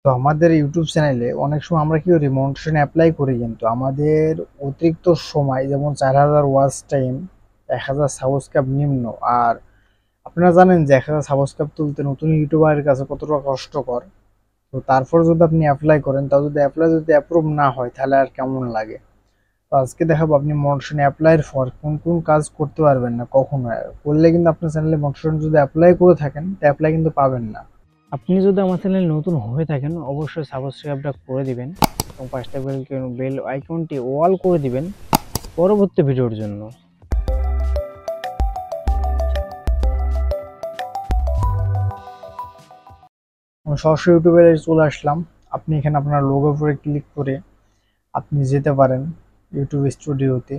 তো আমাদের ইউটিউব চ্যানেলে অনেক সময় আমরা কি করি, মনিটাইজেশন অ্যাপ্লাই করি, কিন্তু আমাদের অতিরিক্ত সময়, যেমন 4000 ওয়াচ টাইম, 1000 সাবস্ক্রাইব নিম্ন। আর আপনারা জানেন যে 1000 সাবস্ক্রাইব তুলতে নতুন ইউটিউবারের কাছে কতটা কষ্টকর। তো তারপর যদি আপনি অ্যাপ্লাই করেন, তাও যদি যদি অ্যাপ্রুভ না হয়, তাহলে আর কেমন লাগে। তো আজকে দেখাবো আপনি মনিটাইজেশন অ্যাপ্লাইয়ের পর কোন কোন কাজ করতে পারবেন না কখনো। করলে কিন্তু আপনার চ্যানেলে মনিটাইজেশন যদি অ্যাপ্লাই করে থাকেন, তো অ্যাপ্লাই কিন্তু পাবেন না। আপনি যদি আমার চ্যানেল নতুন হয়ে থাকেন, অবশ্যই সাবস্ক্রাইবটা করে দিবেন এবং পাঁচটা বেল আইকনটি অল করে দিবেন পরবর্তী ভিডিওর জন্য। আমি সরাসরি ইউটিউবে চলে আসলাম। আপনি এখানে আপনার লোগোর উপরে ক্লিক করে আপনি যেতে পারেন ইউটিউব স্টুডিওতে।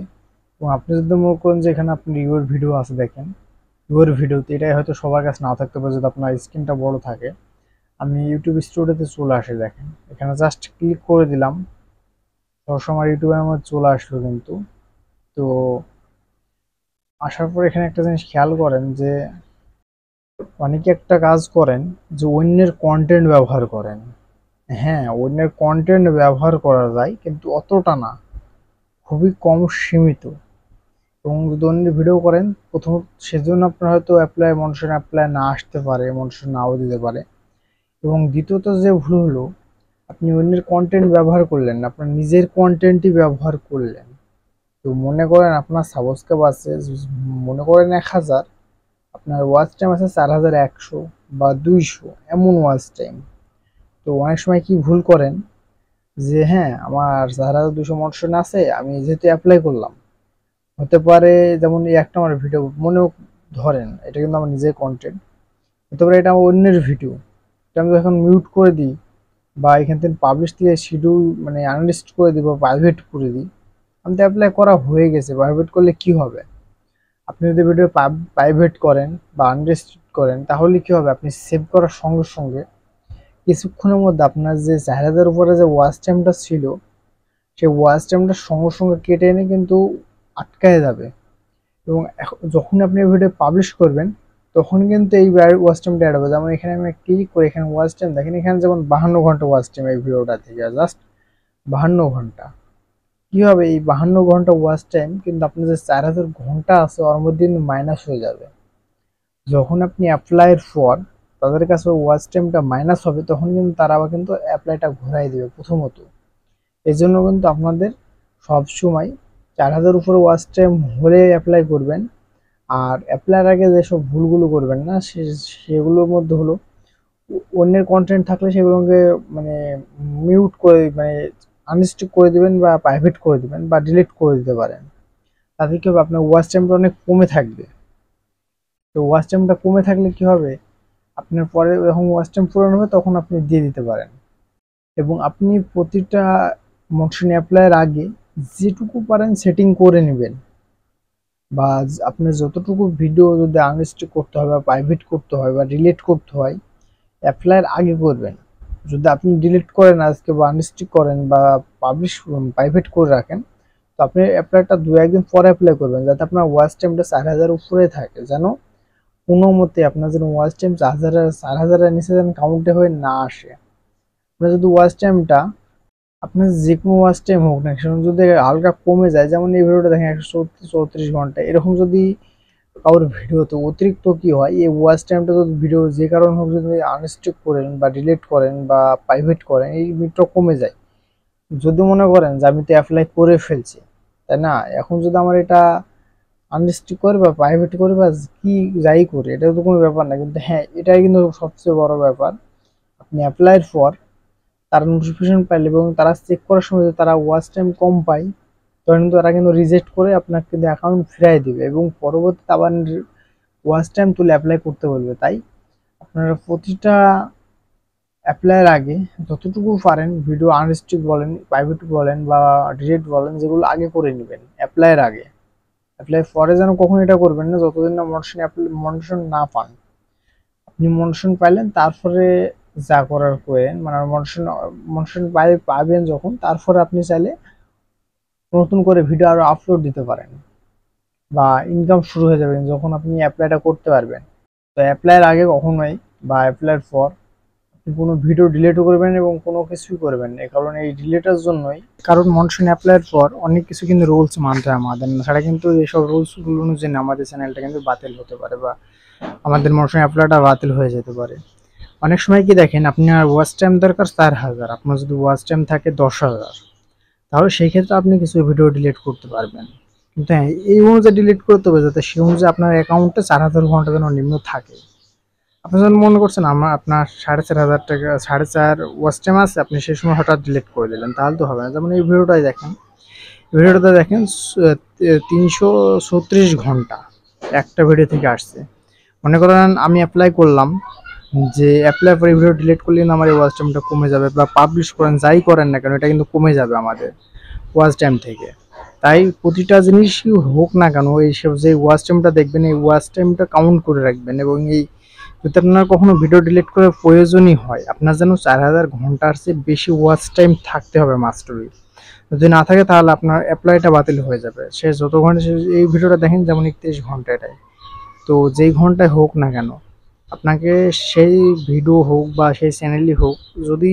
এবং আপনি যদি মনে করেন যে এখানে আপনি ইউর ভিডিও আছে, দেখেন ইউর ভিডিওতে, এটাই হয়তো সবার কাছে নাও থাকতে পারে যদি আপনার স্ক্রিনটা বড় থাকে। আমি ইউটিউব স্টুডিওতে চলে আসি, দেখেন এখানে জাস্ট ক্লিক করে দিলাম, সবসময় আমার ইউটিউবের মধ্যে চলে আসলো কিন্তু। তো আসার পর এখানে একটা জিনিস খেয়াল করেন যে অনেকে একটা কাজ করেন যে অন্যের কন্টেন্ট ব্যবহার করেন। হ্যাঁ, অন্যের কন্টেন্ট ব্যবহার করা যায়, কিন্তু অতটা না, খুবই কম সীমিত। এবং যদি অন্যের ভিডিও করেন, প্রথমত সেজন্য আপনার হয়তো মনিটাইজেশন অ্যাপ্লাই না আসতে পারে, মনিটাইজেশন নাও দিতে পারে। এবং দ্বিতীয়ত যে ভুল হলো, আপনি অন্যের কন্টেন্ট ব্যবহার করলেন না, আপনার নিজের কন্টেন্টই ব্যবহার করলেন। তো মনে করেন আপনার সাবস্ক্রাইব আছে, মনে করেন 1000, আপনার ওয়াচ টাইম আছে 4100 বা 200, এমন ওয়াচ টাইম। তো অনেক সময় কি ভুল করেন যে হ্যাঁ, আমার 4200 মোটিভেশন আছে, আমি যেহেতু অ্যাপ্লাই করলাম, হতে পারে যেমন এই একটা আমার ভিডিও মনেও ধরেন, এটা কিন্তু আমার নিজের কন্টেন্ট, হতে পারে এটা আমার অন্যের ভিডিও, এটা আমি যখন মিউট করে দিই বা এখান থেকে পাবলিশ দিয়ে শিডিউল মানে আনলিস্ট করে দিই বা প্রাইভেট করে দিই, আমি তো অ্যাপ্লাই করা হয়ে গেছে। প্রাইভেট করলে কি হবে, আপনি যদি ভিডিও প্রাইভেট করেন বা আনরেস্ট্রিক্ট করেন, তাহলে কি হবে, আপনি সেভ করার সঙ্গে সঙ্গে কিছুক্ষণের মধ্যে আপনার যে 4000 উপরে যে ওয়াচ টাইমটা ছিল, সেই ওয়াচ টাইমটা সঙ্গে সঙ্গে কেটে এনে কিন্তু আটকায় যাবে। এবং যখন আপনি ভিডিও পাবলিশ করবেন, তখন কিন্তু এই ওয়াচ টাইমটা অ্যাড হবে। যেমন এখানে আমি ক্লিক করে এখানে ওয়াচ টাইম দেখেন, এখানে যেমন 52 ঘন্টা ওয়াচ টাইম এই ভিডিওটা থেকে, জাস্ট 52 ঘন্টা। কি হবে, এই 52 ঘন্টা ওয়াচ টাইম কিন্তু আপনার যে 4000 ঘন্টা আছে ওর মধ্যে কিন্তু মাইনাস হয়ে যাবে। যখন আপনি অ্যাপ্লাইয়ের পর তাদের কাছে ওয়াচ টাইমটা মাইনাস হবে, তখন কিন্তু তারা আবার কিন্তু অ্যাপ্লাইটা ঘোরাই দেবে প্রথমত। এই জন্য কিন্তু আপনাদের সবসময় 4000 উপরে ওয়াচ টাইম হলে অ্যাপ্লাই করবেন। আর অ্যাপ্লাইয়ের আগে যেসব ভুলগুলো করবেন না, সেগুলোর মধ্যে হলো অন্যের কন্টেন্ট থাকলে সেগুলোকে মানে মিউট করে, মানে আনস্টিক করে দিবেন বা প্রাইভেট করে দিবেন বা ডিলিট করে দিতে পারেন। তাতে কি হবে, আপনার ওয়াচ টাইমটা অনেক কমে থাকবে। তো ওয়াচ টাইমটা কমে থাকলে কি হবে, আপনার পরে যখন ওয়াচ টাইম পূরণ হবে তখন আপনি দিয়ে দিতে পারেন। এবং আপনি প্রতিটা মোশন অ্যাপ্লাইয়ের আগে যেটুকু পারেন সেটিং করে নেবেন, বা আপনার যতটুকু ভিডিও যদি আনরেস্ট্রিক্ট করতে হয় বা প্রাইভেট করতে হয় বা ডিলিট করতে হয়, অ্যাপ্লাইয়ের আগে করবেন। যদি আপনি ডিলিট করেন আজকে বা আনরেস্ট্রিক্ট করেন বা পাবলিশ প্রাইভেট করে রাখেন, তো আপনি অ্যাপ্লাইটা 2-1 দিন পরে অ্যাপ্লাই করবেন, যাতে আপনার ওয়াচ টাইমটা 4000 উপরে থাকে, যেন কোনো মতে আপনার যেন ওয়াচ টাইম 4000-এর নিচে যেন কাউন্টে হয়ে না আসে। আপনার যদি ওয়াচ টাইমটা, আপনার যে কোনো ওয়াচ টাইম হোক না সেরকম যদি হালকা কমে যায়, যেমন এই ভিডিওটা দেখেন 134 ঘন্টা, এরকম যদি কারোর ভিডিওতে অতিরিক্ত কি হয়, এই ওয়াচ টাইমটা যদি ভিডিও যে কারণ হোক যদি আনস্টিক করেন বা ডিলিট করেন বা প্রাইভেট করেন, এই মিটটা কমে যায়। যদি মনে করেন যে আমি তো অ্যাপ্লাই করে ফেলছি, তাই না, এখন যদি আমার এটা আনলিস্টেড করে বা প্রাইভেট করে বা কি যাই করে, এটা তো কোনো ব্যাপার না, কিন্তু হ্যাঁ, এটাই কিন্তু সবচেয়ে বড় ব্যাপার। আপনি অ্যাপ্লাইয়ের পর তারা নোটিফিকেশন পাইলে এবং তারা চেক করার সময় যদি তারা ওয়াচ টাইম কম পায়, তখন কিন্তু তারা কিন্তু রিজেক্ট করে আপনাকে কিন্তু অ্যাকাউন্ট ফিরাই দিবে এবং পরবর্তীতে আবার ওয়াচ টাইম তুলে অ্যাপ্লাই করতে বলবে। তাই আপনারা প্রতিটা অ্যাপ্লাইয়ের আগে যতটুকু পারেন ভিডিও আনরিস্ট্রিক্ট বলেন, প্রাইভেট বলেন বা ডিলিট বলেন, যেগুলো আগে করে নেবেন অ্যাপ্লাইয়ের আগে। অ্যাপ্লাই পরে যেন কখন এটা করবেন না, যতদিন না মনিটরেশন না পান। আপনি মনিটরেশন পাইলেন তারপরে যা করার করেন, মানে মনিটরেশন পাবেন যখন, তারপরে আপনি চাইলে নতুন করে ভিডিও আরো আপলোড দিতে পারেন বা ইনকাম শুরু হয়ে যাবে যখন আপনি অ্যাপ্লাইটা করতে পারবেন। তো অ্যাপ্লাইয়ের আগে কখনোই বা অ্যাপ্লাইয়ের পর কোনো ভিডিও ডিলিটও করবেন এবং কোনো কিছুই করবেন না। কারণ এই ডিলিটের জন্যই, কারণ মনিটাইজেশন অ্যাপ্লাইয়ের পর অনেক কিছু কিন্তু রুলস মানতে হয় আমাদের, ছাড়া কিন্তু এইসব রুলসগুলো অনুযায়ী আমাদের চ্যানেলটা কিন্তু বাতিল হতে পারে বা আমাদের মনিটাইজেশন অ্যাপ্লাইটা বাতিল হয়ে যেতে পারে। অনেক সময় কি দেখেন, আপনার ওয়াচ টাইম দরকার 4000, আপনার যদি ওয়াচ টাইম থাকে 10,000, তাহলে সেই ক্ষেত্রে আপনি কিছু ভিডিও ডিলিট করতে পারবেন। কিন্তু হ্যাঁ, এই অনুযায়ী ডিলিট করতে হবে যাতে সেই অনুযায়ী আপনার অ্যাকাউন্টে 4000 ঘন্টা যেন নিম্ন থাকে। আপনি যখন মনে করছেন আপনার 4500 টাকা 4.5 ওয়াচ টাইম আছে, আপনি সেই সময় হঠাৎ ডিলিট করে দিলেন, তাহলে তো হবে না। যেমন এই ভিডিওটাই দেখেন, ভিডিওটাতে দেখেন 336 ঘন্টা একটা ভিডিও থেকে আসছে। মনে করেন আমি অ্যাপ্লাই করলাম, যে অ্যাপ্লাই করে ভিডিও ডিলিট করলে আমার এই ওয়াচ টাইমটা কমে যাবে, বা পাবলিশ করেন যাই করেন না কেন, এটা কিন্তু কমে যাবে আমাদের ওয়াচ টাইম থেকে। তাই প্রতিটা জিনিসই হোক না কেন, এইসব যে ওয়াচ টাইমটা দেখবেন, এই ওয়াচ টাইমটা কাউন্ট করে রাখবেন। এবং এই যদি আপনার কখনো ভিডিও ডিলিট করার প্রয়োজনই হয়, আপনার যেন 4000 ঘন্টার চেয়ে বেশি ওয়াচ টাইম থাকতে হবে মাস্টরি। যদি না থাকে তাহলে আপনার অ্যাপ্লাইটা বাতিল হয়ে যাবে। সে যত ঘন্টা, এই ভিডিওটা দেখেন যেমন 31 ঘন্টা এটাই, তো যেই ঘন্টায় হোক না কেন, আপনাকে সেই ভিডিও হোক বা সেই চ্যানেলই হোক, যদি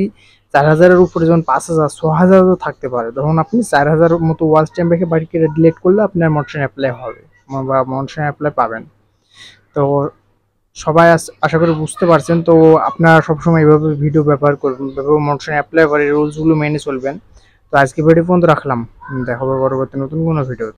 4000-এর উপরে, যেমন 5000 6000ও থাকতে পারে, তখন আপনি 4000 মতো ওয়াচ টাইম রেখে বাড়িকে ডিলিট করলে আপনার মনিটাইজেশন অ্যাপ্লাই হবে বা মনিটাইজেশন অ্যাপ্লাই পাবেন। তো সবাই আশা করি বুঝতে পারছেন। তো আপনারা সবসময় এইভাবে ভিডিও ব্যবহার করবেন, এভাবে মনিটাইজেশন অ্যাপ্লাই করে রুলসগুলো মেনে চলবেন। তো আজকে ভিডিও পর্যন্ত রাখলাম, দেখা হবে পরবর্তী নতুন কোনো ভিডিও।